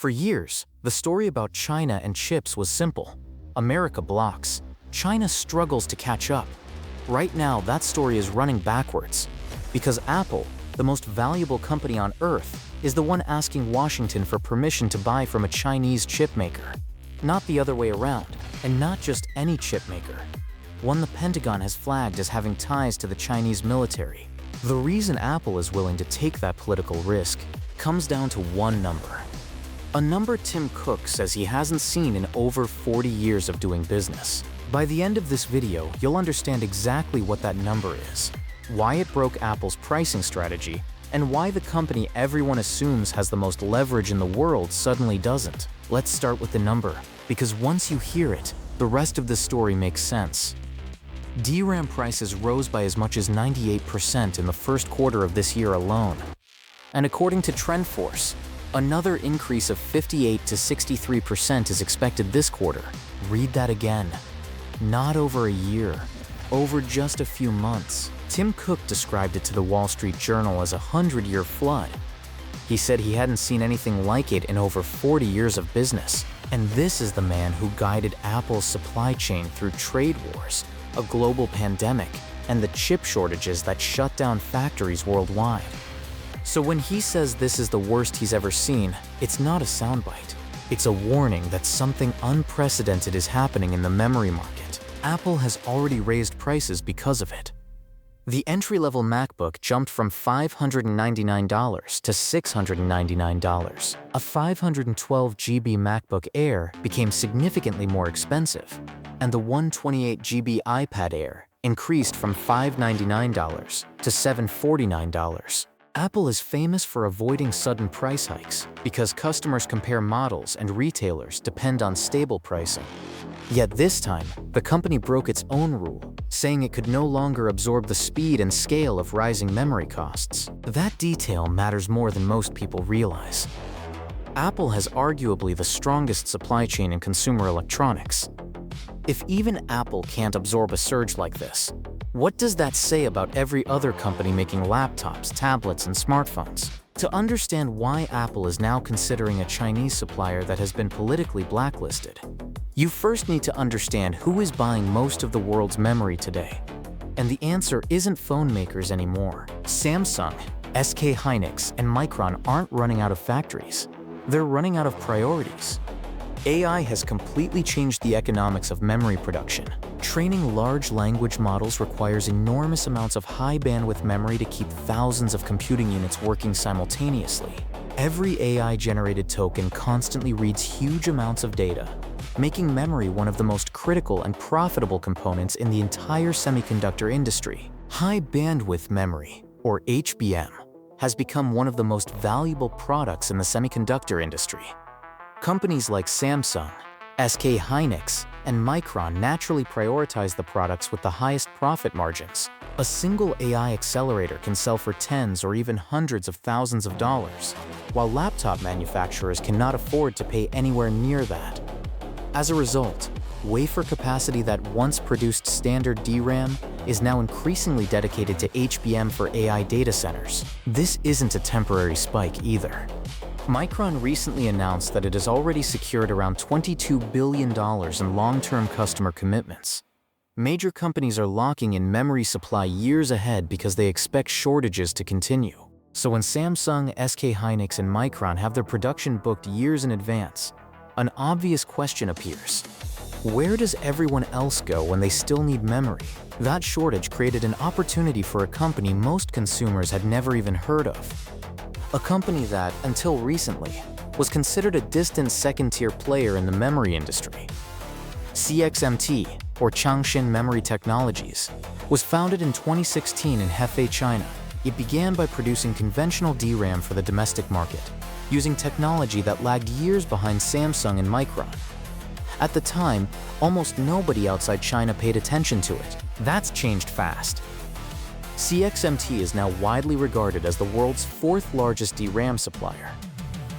For years, the story about China and chips was simple. America blocks. China struggles to catch up. Right now, that story is running backwards. Because Apple, the most valuable company on Earth, is the one asking Washington for permission to buy from a Chinese chip maker. Not the other way around, and not just any chip maker. One the Pentagon has flagged as having ties to the Chinese military. The reason Apple is willing to take that political risk comes down to one number. A number Tim Cook says he hasn't seen in over 40 years of doing business. By the end of this video, you'll understand exactly what that number is, why it broke Apple's pricing strategy, and why the company everyone assumes has the most leverage in the world suddenly doesn't. Let's start with the number, because once you hear it, the rest of the story makes sense. DRAM prices rose by as much as 98% in the first quarter of this year alone. And according to TrendForce, another increase of 58 to 63% is expected this quarter. Read that again. Not over a year, over just a few months. Tim Cook described it to the Wall Street Journal as a 100-year flood. He said he hadn't seen anything like it in over 40 years of business. And this is the man who guided Apple's supply chain through trade wars, a global pandemic, and the chip shortages that shut down factories worldwide. So when he says this is the worst he's ever seen, it's not a soundbite. It's a warning that something unprecedented is happening in the memory market. Apple has already raised prices because of it. The entry-level MacBook jumped from $599 to $699. A 512GB MacBook Air became significantly more expensive, and the 128GB iPad Air increased from $599 to $749. Apple is famous for avoiding sudden price hikes because customers compare models and retailers depend on stable pricing. Yet this time, the company broke its own rule, saying it could no longer absorb the speed and scale of rising memory costs. That detail matters more than most people realize. Apple has arguably the strongest supply chain in consumer electronics. If even Apple can't absorb a surge like this, what does that say about every other company making laptops, tablets, and smartphones? To understand why Apple is now considering a Chinese supplier that has been politically blacklisted, you first need to understand who is buying most of the world's memory today. And the answer isn't phone makers anymore. Samsung, SK Hynix, and Micron aren't running out of factories. They're running out of priorities. AI has completely changed the economics of memory production. Training large language models requires enormous amounts of high-bandwidth memory to keep thousands of computing units working simultaneously. Every AI-generated token constantly reads huge amounts of data, making memory one of the most critical and profitable components in the entire semiconductor industry. High-bandwidth memory, or HBM, has become one of the most valuable products in the semiconductor industry. Companies like Samsung, SK Hynix, and Micron naturally prioritize the products with the highest profit margins. A single AI accelerator can sell for tens or even hundreds of thousands of dollars, while laptop manufacturers cannot afford to pay anywhere near that. As a result, wafer capacity that once produced standard DRAM is now increasingly dedicated to HBM for AI data centers. This isn't a temporary spike either. Micron recently announced that it has already secured around $22 billion in long-term customer commitments. Major companies are locking in memory supply years ahead because they expect shortages to continue. So when Samsung, SK Hynix, and Micron have their production booked years in advance, an obvious question appears. Where does everyone else go when they still need memory? That shortage created an opportunity for a company most consumers had never even heard of. A company that, until recently, was considered a distant second-tier player in the memory industry. CXMT, or Changshin Memory Technologies, was founded in 2016 in Hefei, China. It began by producing conventional DRAM for the domestic market, using technology that lagged years behind Samsung and Micron. At the time, almost nobody outside China paid attention to it. That's changed fast. CXMT is now widely regarded as the world's fourth largest DRAM supplier.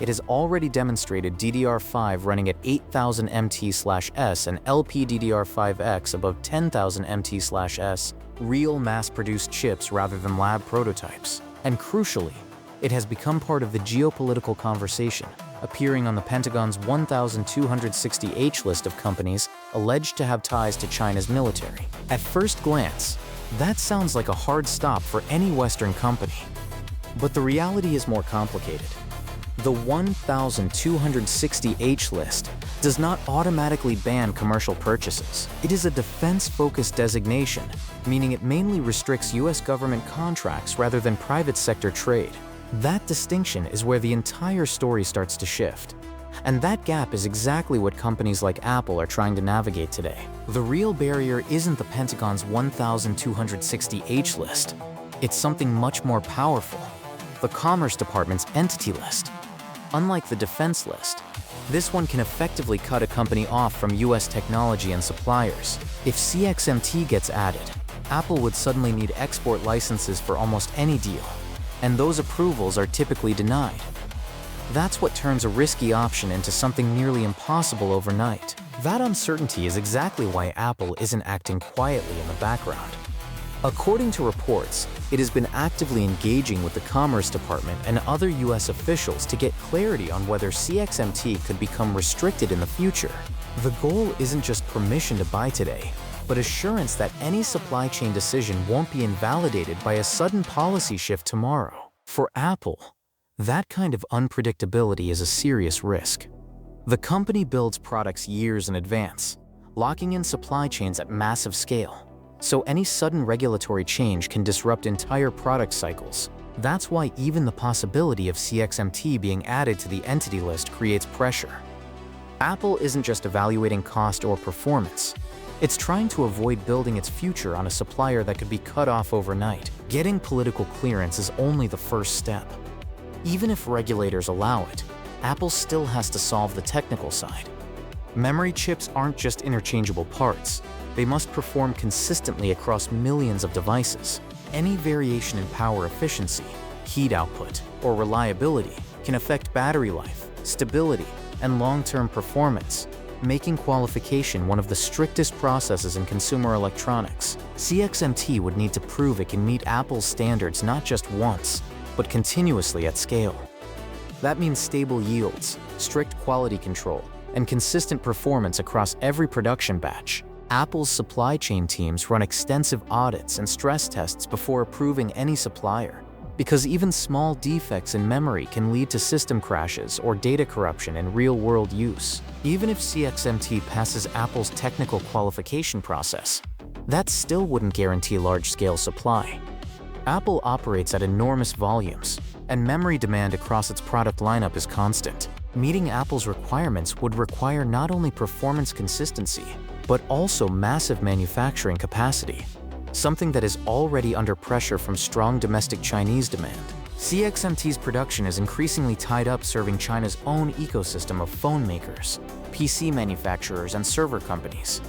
It has already demonstrated DDR5 running at 8000 MT/s and LPDDR5X above 10,000 MT/s, real mass-produced chips rather than lab prototypes. And crucially, it has become part of the geopolitical conversation, appearing on the Pentagon's 1,260H list of companies alleged to have ties to China's military. At first glance, that sounds like a hard stop for any Western company. But the reality is more complicated. The 1,260H list does not automatically ban commercial purchases. It is a defense-focused designation, meaning it mainly restricts U.S. government contracts rather than private sector trade. That distinction is where the entire story starts to shift. And that gap is exactly what companies like Apple are trying to navigate today. The real barrier isn't the Pentagon's 1,260H list. It's something much more powerful: the Commerce Department's Entity List. Unlike the Defense List, this one can effectively cut a company off from U.S. technology and suppliers. If CXMT gets added, Apple would suddenly need export licenses for almost any deal, and those approvals are typically denied. That's what turns a risky option into something nearly impossible overnight. That uncertainty is exactly why Apple isn't acting quietly in the background. According to reports, it has been actively engaging with the Commerce Department and other U.S. officials to get clarity on whether CXMT could become restricted in the future. The goal isn't just permission to buy today, but assurance that any supply chain decision won't be invalidated by a sudden policy shift tomorrow. For Apple, that kind of unpredictability is a serious risk. The company builds products years in advance, locking in supply chains at massive scale. So any sudden regulatory change can disrupt entire product cycles. That's why even the possibility of CXMT being added to the Entity List creates pressure. Apple isn't just evaluating cost or performance. It's trying to avoid building its future on a supplier that could be cut off overnight. Getting political clearance is only the first step. Even if regulators allow it, Apple still has to solve the technical side. Memory chips aren't just interchangeable parts. They must perform consistently across millions of devices. Any variation in power efficiency, heat output, or reliability can affect battery life, stability, and long-term performance, making qualification one of the strictest processes in consumer electronics. CXMT would need to prove it can meet Apple's standards not just once, but continuously at scale. That means stable yields, strict quality control, and consistent performance across every production batch. Apple's supply chain teams run extensive audits and stress tests before approving any supplier, because even small defects in memory can lead to system crashes or data corruption in real-world use. Even if CXMT passes Apple's technical qualification process, that still wouldn't guarantee large-scale supply. Apple operates at enormous volumes, and memory demand across its product lineup is constant. Meeting Apple's requirements would require not only performance consistency, but also massive manufacturing capacity, something that is already under pressure from strong domestic Chinese demand. CXMT's production is increasingly tied up serving China's own ecosystem of phone makers, PC manufacturers, and server companies.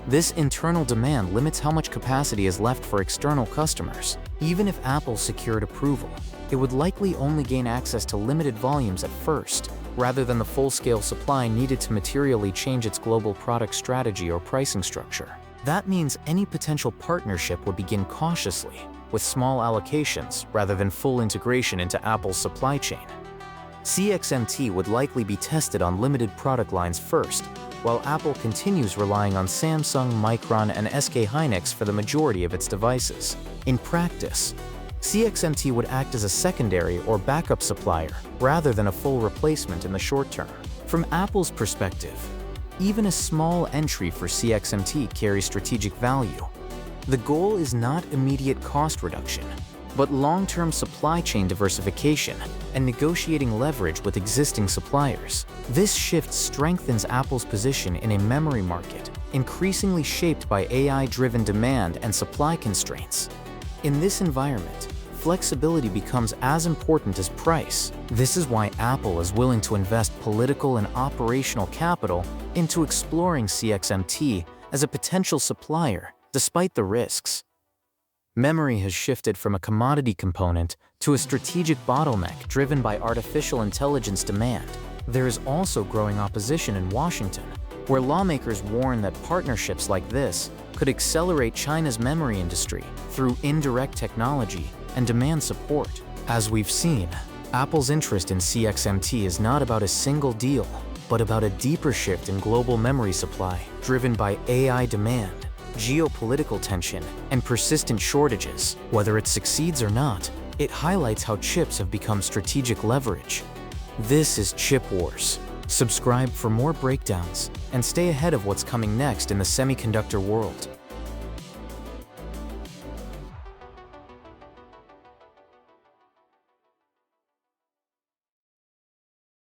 This internal demand limits how much capacity is left for external customers. Even if Apple secured approval, it would likely only gain access to limited volumes at first, rather than the full-scale supply needed to materially change its global product strategy or pricing structure. That means any potential partnership would begin cautiously, with small allocations rather than full integration into Apple's supply chain. CXMT would likely be tested on limited product lines first, while Apple continues relying on Samsung, Micron, and SK Hynix for the majority of its devices. In practice, CXMT would act as a secondary or backup supplier rather than a full replacement in the short term. From Apple's perspective, even a small entry for CXMT carries strategic value. The goal is not immediate cost reduction, but long-term supply chain diversification and negotiating leverage with existing suppliers. This shift strengthens Apple's position in a memory market increasingly shaped by AI-driven demand and supply constraints. In this environment, flexibility becomes as important as price. This is why Apple is willing to invest political and operational capital into exploring CXMT as a potential supplier, despite the risks. Memory has shifted from a commodity component to a strategic bottleneck driven by artificial intelligence demand. There is also growing opposition in Washington, where lawmakers warn that partnerships like this could accelerate China's memory industry through indirect technology and demand support. As we've seen, Apple's interest in CXMT is not about a single deal, but about a deeper shift in global memory supply, driven by AI demand, geopolitical tension, and persistent shortages. Whether it succeeds or not, it highlights how chips have become strategic leverage. This is Chip Wars. Subscribe for more breakdowns and stay ahead of what's coming next in the semiconductor world.